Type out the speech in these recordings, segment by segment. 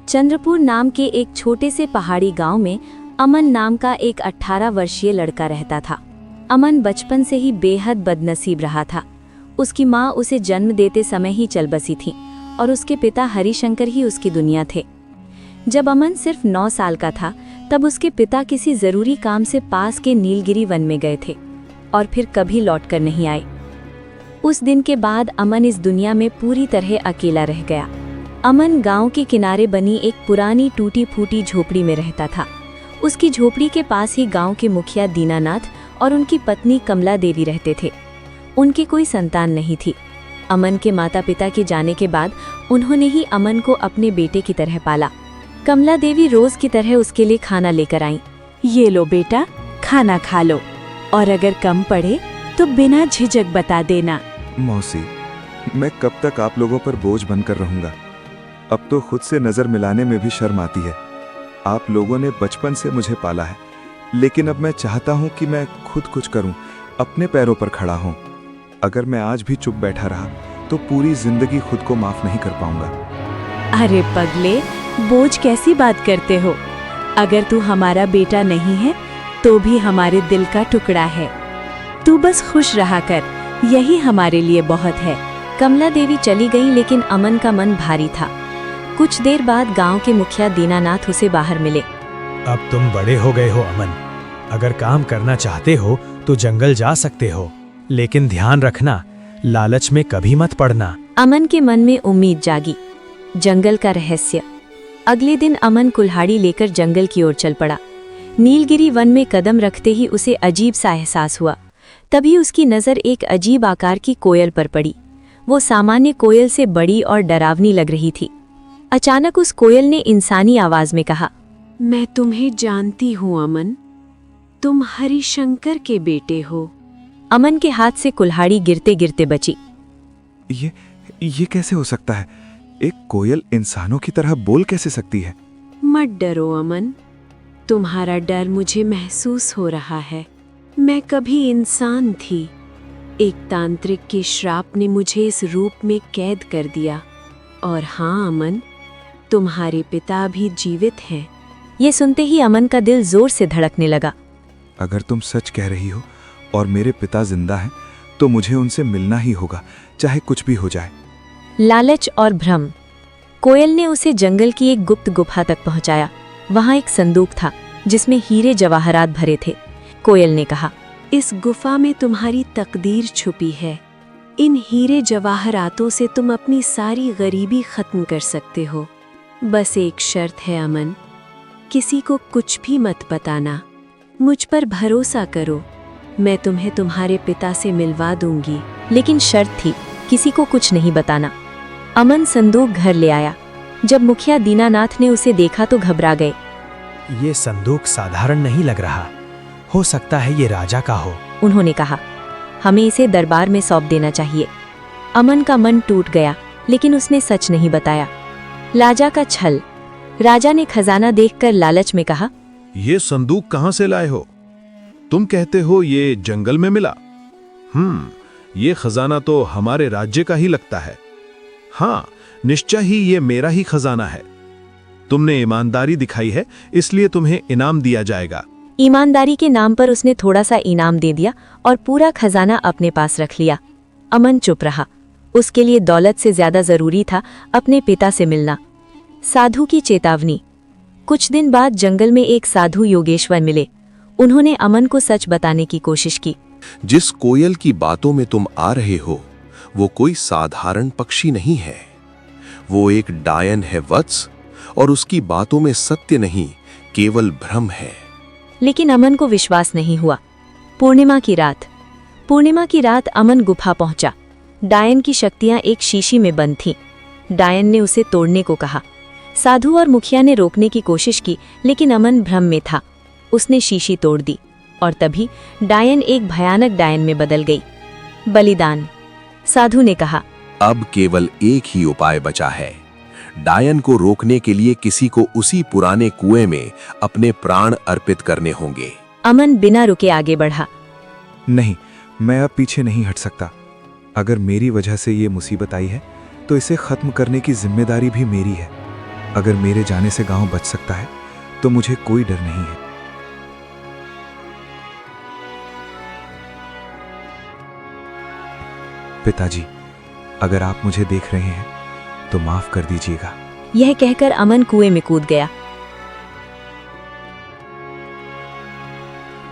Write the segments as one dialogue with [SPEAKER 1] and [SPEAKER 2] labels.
[SPEAKER 1] चंद्रपुर नाम के एक छोटे से पहाड़ी गांव में अमन नाम का एक 18 वर्षीय लड़का रहता था। अमन बचपन से ही बेहद बदनसीब रहा था। उसकी माँ उसे जन्म देते समय ही चल बसी थी और उसके पिता हरिशंकर ही उसकी दुनिया थे। जब अमन सिर्फ 9 साल का था तब उसके पिता किसी जरूरी काम से पास के नीलगिरी वन में गए थे और फिर कभी लौटकर नहीं आए। उस दिन के बाद अमन इस दुनिया में पूरी तरह अकेला रह गया। अमन गांव के किनारे बनी एक पुरानी टूटी फूटी झोपड़ी में रहता था। उसकी झोपड़ी के पास ही गांव के मुखिया दीनानाथ और उनकी पत्नी कमला देवी रहते थे। उनकी कोई संतान नहीं थी। अमन के माता पिता के जाने के बाद उन्होंने ही अमन को अपने बेटे की तरह पाला। कमला देवी रोज की तरह उसके लिए खाना लेकर आईं।
[SPEAKER 2] ये लो बेटा, खाना खा लो और अगर कम पड़े तो बिना झिझक बता देना।
[SPEAKER 3] मौसी, मैं कब तक आप लोगों पर बोझ बनकर रहूंगा? अब तो खुद से नजर मिलाने में भी शर्म आती है। आप लोगों ने बचपन से मुझे पाला है, लेकिन अब मैं चाहता हूं कि मैं खुद कुछ करूं, अपने पैरों पर खड़ा हूं। अगर मैं आज भी चुप बैठा रहा तो पूरी जिंदगी खुद को माफ नहीं कर पाऊंगा।
[SPEAKER 2] अरे पगले, बोझ कैसी बात करते हो? अगर तू हमारा बेटा नहीं है तो भी हमारे दिल का टुकड़ा है। तू बस खुश रहा कर, यही हमारे लिए बहुत है।
[SPEAKER 1] कमला देवी चली गई, लेकिन अमन का मन भारी था। कुछ देर बाद गांव के मुखिया दीनानाथ उसे बाहर मिले।
[SPEAKER 4] अब तुम बड़े हो गए हो अमन। अगर काम करना चाहते हो तो जंगल जा सकते हो, लेकिन ध्यान रखना, लालच में कभी मत पड़ना।
[SPEAKER 1] अमन के मन में उम्मीद जागी। जंगल का रहस्य। अगले दिन अमन कुल्हाड़ी लेकर जंगल की ओर चल पड़ा। नीलगिरी वन में कदम रखते ही उसे अजीब सा एहसास हुआ। तभी उसकी नज़र एक अजीब आकार की कोयल पर पड़ी। वो सामान्य कोयल से बड़ी और डरावनी लग रही थी। अचानक उस कोयल ने इंसानी आवाज में कहा,
[SPEAKER 2] मैं तुम्हें जानती हूँ अमन, तुम हरिशंकर के बेटे हो।
[SPEAKER 1] अमन के हाथ से कुल्हाड़ी गिरते गिरते बची।
[SPEAKER 3] ये कैसे हो सकता है? एक कोयल इंसानों की तरह बोल कैसे सकती है?
[SPEAKER 2] मत डरो अमन, तुम्हारा डर मुझे महसूस हो रहा है। मैं कभी इंसान थी। एक तांत्रिक के श्राप ने मुझे इस रूप में कैद कर दिया। और हाँ अमन, तुम्हारे पिता भी जीवित हैं।
[SPEAKER 1] ये सुनते ही अमन का दिल जोर से धड़कने लगा।
[SPEAKER 3] अगर तुम सच कह रही हो और मेरे पिता जिंदा हैं, तो मुझे उनसे मिलना ही होगा, चाहे कुछ भी हो जाए।
[SPEAKER 1] लालच और भ्रम। कोयल ने उसे जंगल की एक गुप्त गुफा तक पहुंचाया। वहां एक संदूक था जिसमें हीरे जवाहरात भरे थे। कोयल ने कहा,
[SPEAKER 2] इस गुफा में तुम्हारी तकदीर छुपी है। इन हीरे जवाहरातों से तुम अपनी सारी गरीबी खत्म कर सकते हो। बस एक शर्त है अमन, किसी को कुछ भी मत बताना। मुझ पर भरोसा करो, मैं तुम्हें तुम्हारे पिता से मिलवा दूंगी।
[SPEAKER 1] लेकिन शर्त थी, किसी को कुछ नहीं बताना। अमन संदूक घर ले आया। जब मुखिया दीनानाथ ने उसे देखा तो घबरा गए।
[SPEAKER 4] ये संदूक साधारण नहीं लग रहा, हो सकता है ये राजा का हो।
[SPEAKER 1] उन्होंने कहा, हमें इसे दरबार में सौंप देना चाहिए। अमन का मन टूट गया, लेकिन उसने सच नहीं बताया। राजा का छल। राजा ने खजाना देखकर लालच में कहा,
[SPEAKER 5] ये संदूक कहां से लाए हो? तुम कहते हो ये जंगल में मिला। ये खजाना तो हमारे राज्य का ही लगता है। हाँ, निश्चय ही ये मेरा ही खजाना है। तुमने ईमानदारी दिखाई है, इसलिए तुम्हें इनाम दिया जाएगा।
[SPEAKER 1] ईमानदारी के नाम पर उसने थोड़ा सा इनाम दे दिया और पूरा खजाना अपने पास रख लिया। अमन चुप रहा। उसके लिए दौलत से ज्यादा जरूरी था अपने पिता से मिलना। साधु की चेतावनी। कुछ दिन बाद जंगल में एक साधु योगेश्वर मिले। उन्होंने अमन को सच बताने की कोशिश की।
[SPEAKER 6] जिस कोयल की बातों में तुम आ रहे हो, वो कोई साधारण पक्षी नहीं है। वो एक डायन है वत्स, और उसकी बातों में सत्य नहीं, केवल भ्रम है।
[SPEAKER 1] लेकिन अमन को विश्वास नहीं हुआ। पूर्णिमा की रात अमन गुफा पहुंचा। डायन की शक्तियां एक शीशी में बंद थीं। डायन ने उसे तोड़ने को कहा। साधु और मुखिया ने रोकने की कोशिश की, लेकिन अमन भ्रम में था। उसने शीशी तोड़ दी और तभी डायन एक भयानक डायन में बदल गई। बलिदान। साधु ने कहा,
[SPEAKER 6] अब केवल एक ही उपाय बचा है। डायन को रोकने के लिए किसी को उसी पुराने कुएं में अपने प्राण अर्पित करने होंगे।
[SPEAKER 1] अमन बिना रुके आगे बढ़ा।
[SPEAKER 3] नहीं, मैं अब पीछे नहीं हट सकता। अगर मेरी वजह से ये मुसीबत आई है तो इसे खत्म करने की जिम्मेदारी भी मेरी है। अगर मेरे जाने से गांव बच सकता है तो मुझे कोई डर नहीं है। पिताजी, अगर आप मुझे देख रहे हैं तो माफ कर दीजिएगा।
[SPEAKER 1] यह कहकर अमन कुएं में कूद गया।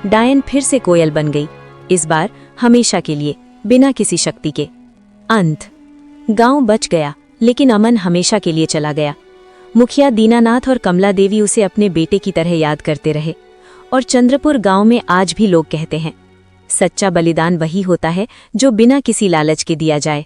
[SPEAKER 1] डायन फिर से कोयल बन गई, इस बार हमेशा के लिए, बिना किसी शक्ति के। अंत। गांव बच गया, लेकिन अमन हमेशा के लिए चला गया। मुखिया दीनानाथ और कमला देवी उसे अपने बेटे की तरह याद करते रहे, और चंद्रपुर गांव में आज भी लोग कहते हैं, सच्चा बलिदान वही होता है जो बिना किसी लालच के दिया जाए।